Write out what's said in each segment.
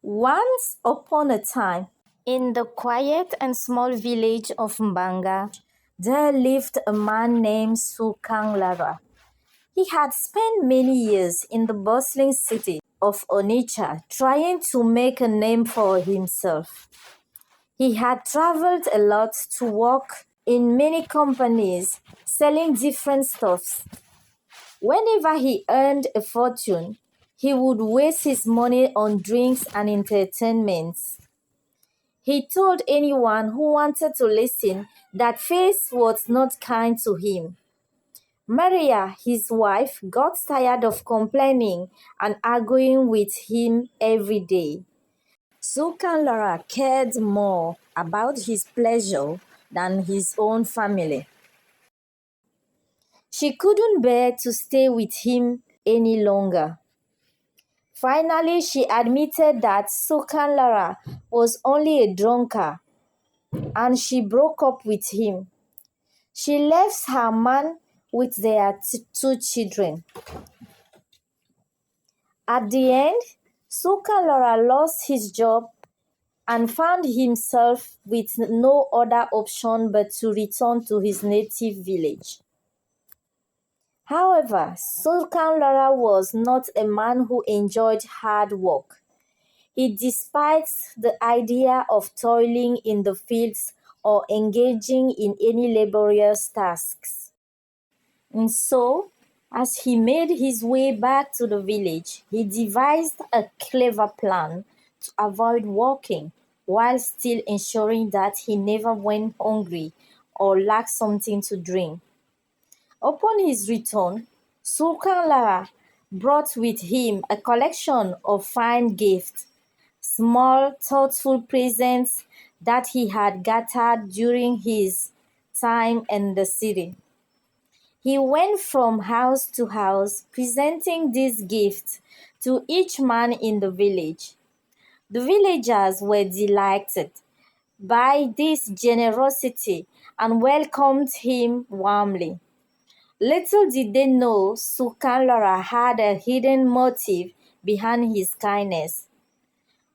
Once upon a time, in the quiet and small village of Mbanga, there lived a man named Sourkhanlara. He had spent many years in the bustling city of Onitsha trying to make a name for himself. He had traveled a lot to work in many companies selling different stuffs. Whenever he earned a fortune, he would waste his money on drinks and entertainments. He told anyone who wanted to listen that fate was not kind to him. Maria, his wife, got tired of complaining and arguing with him every day. Sourkhanlara cared more about his pleasure than his own family. She couldn't bear to stay with him any longer. Finally, she admitted that Sourkhanlara was only a drunkard and she broke up with him. She left her man with their two children. At the end, Sourkhanlara lost his job and found himself with no other option but to return to his native village. However, Sourkhanlara was not a man who enjoyed hard work. He despised the idea of toiling in the fields or engaging in any laborious tasks. And so, as he made his way back to the village, he devised a clever plan to avoid working while still ensuring that he never went hungry or lacked something to drink. Upon his return, Sourkhanlara brought with him a collection of fine gifts, small, thoughtful presents that he had gathered during his time in the city. He went from house to house presenting these gifts to each man in the village. The villagers were delighted by this generosity and welcomed him warmly. Little did they know Sourkhanlara had a hidden motive behind his kindness.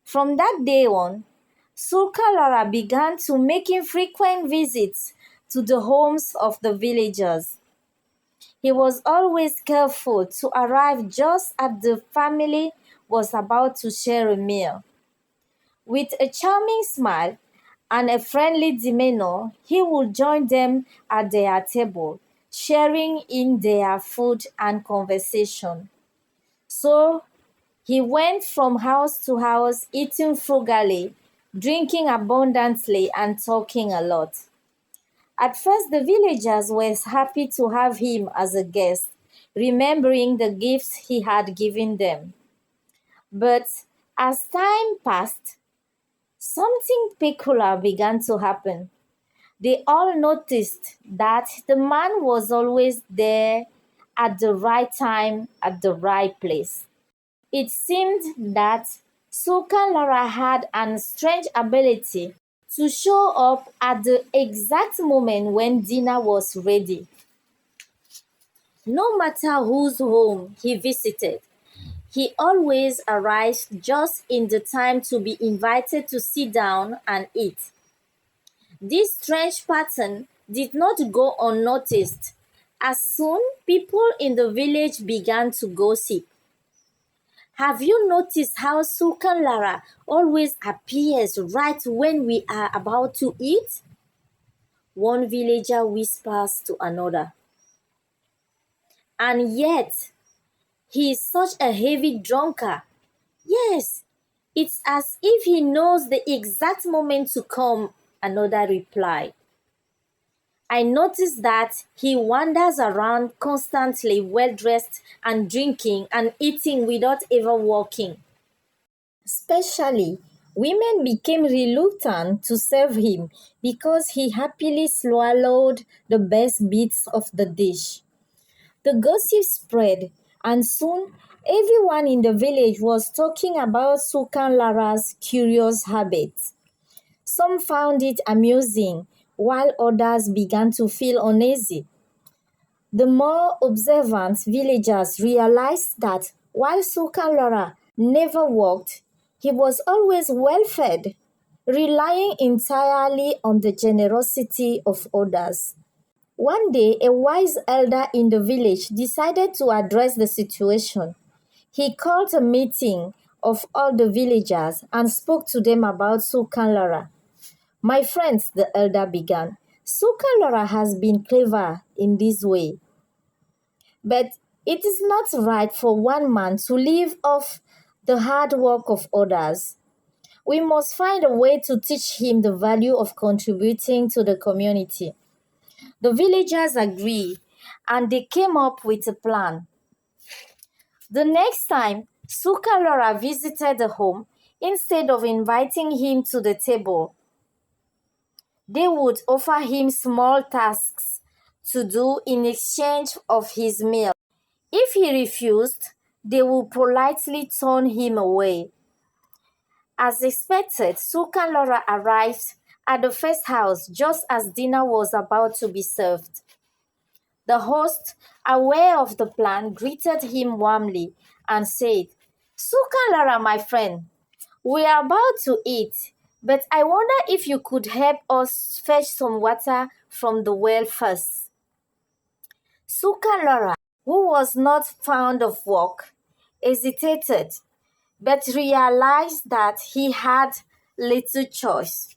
From that day on, Sourkhanlara began to making frequent visits to the homes of the villagers. He was always careful to arrive just as the family was about to share a meal. With a charming smile and a friendly demeanor, he would join them at their table, sharing in their food and conversation. So he went from house to house, eating frugally, drinking abundantly, and talking a lot. At first, the villagers were happy to have him as a guest, remembering the gifts he had given them. But as time passed, something peculiar began to happen. They all noticed that the man was always there at the right time, at the right place. It seemed that Sourkhanlara had a strange ability to show up at the exact moment when dinner was ready. No matter whose home he visited, he always arrived just in the time to be invited to sit down and eat. This strange pattern did not go unnoticed, as soon people in the village began to gossip. Have you noticed how Sourkhanlara always appears right when we are about to eat? One villager whispers to another. And yet, he is such a heavy drunkard. Yes, it's as if he knows the exact moment to come, another replied. I noticed that he wanders around constantly well dressed and drinking and eating without ever walking. Especially, women became reluctant to serve him because he happily swallowed the best bits of the dish. The gossip spread, and soon everyone in the village was talking about Sourkhanlara's curious habits. Some found it amusing, while others began to feel uneasy. The more observant villagers realized that while Sourkhanlara never worked, He was always well fed, relying entirely on the generosity of others. One day, a wise elder in the village decided to address the situation. He called a meeting of all the villagers and spoke to them about Sourkhanlara. My friends, the elder began, Sourkhanlara has been clever in this way, but it is not right for one man to live off the hard work of others. We must find a way to teach him the value of contributing to the community. The villagers agreed and they came up with a plan. The next time Sourkhanlara visited the home, instead of inviting him to the table, they would offer him small tasks to do in exchange of his meal. If he refused, they would politely turn him away. As expected, Sourkhanlara arrived at the first house just as dinner was about to be served. The host, aware of the plan, greeted him warmly and said, Sourkhanlara, my friend, we are about to eat, but I wonder if you could help us fetch some water from the well first. Sourkhanlara, who was not fond of work, hesitated, but realized that he had little choice.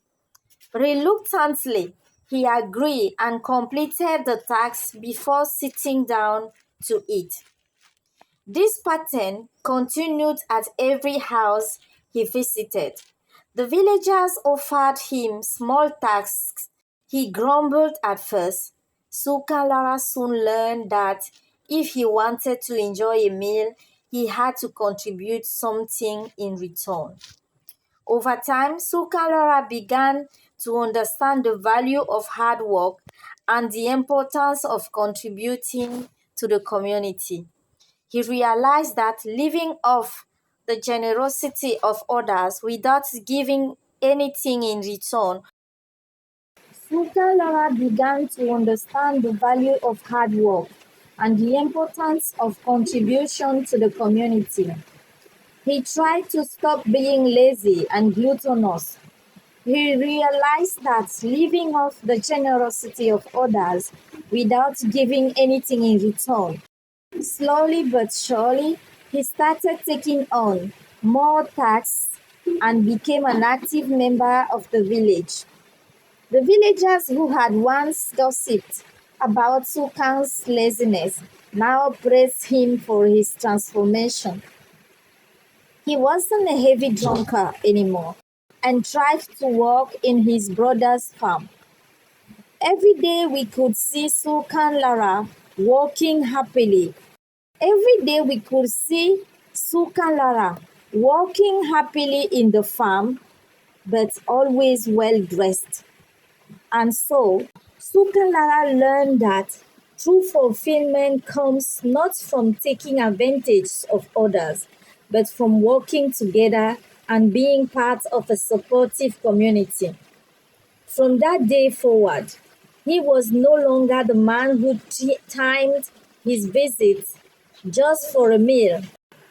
Reluctantly, he agreed and completed the task before sitting down to eat. This pattern continued at every house he visited. The villagers offered him small tasks. He grumbled at first. Sourkhanlara soon learned that if he wanted to enjoy a meal, he had to contribute something in return. Over time, Sourkhanlara began to understand the value of hard work and the importance of contributing to the community. He realized that living off the generosity of others without giving anything in return. Sourkhanlara began to understand the value of hard work and the importance of contribution to the community. He tried to stop being lazy and gluttonous. He realized that living off the generosity of others without giving anything in return. Slowly but surely, he started taking on more tasks and became an active member of the village. The villagers who had once gossiped about Sourkhan's laziness now praised him for his transformation. He wasn't a heavy drunkard anymore and tried to work in his brother's farm. Every day we could see Sourkhanlara working happily. Every day we could see Sourkhanlara walking happily in the farm, but always well dressed. And so, Sourkhanlara learned that true fulfillment comes not from taking advantage of others, but from working together and being part of a supportive community. From that day forward, he was no longer the man who timed his visits just for a meal.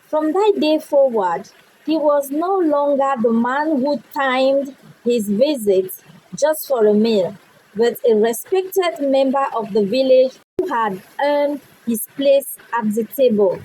From that day forward, he was no longer the man who timed his visits just for a meal, but a respected member of the village who had earned his place at the table.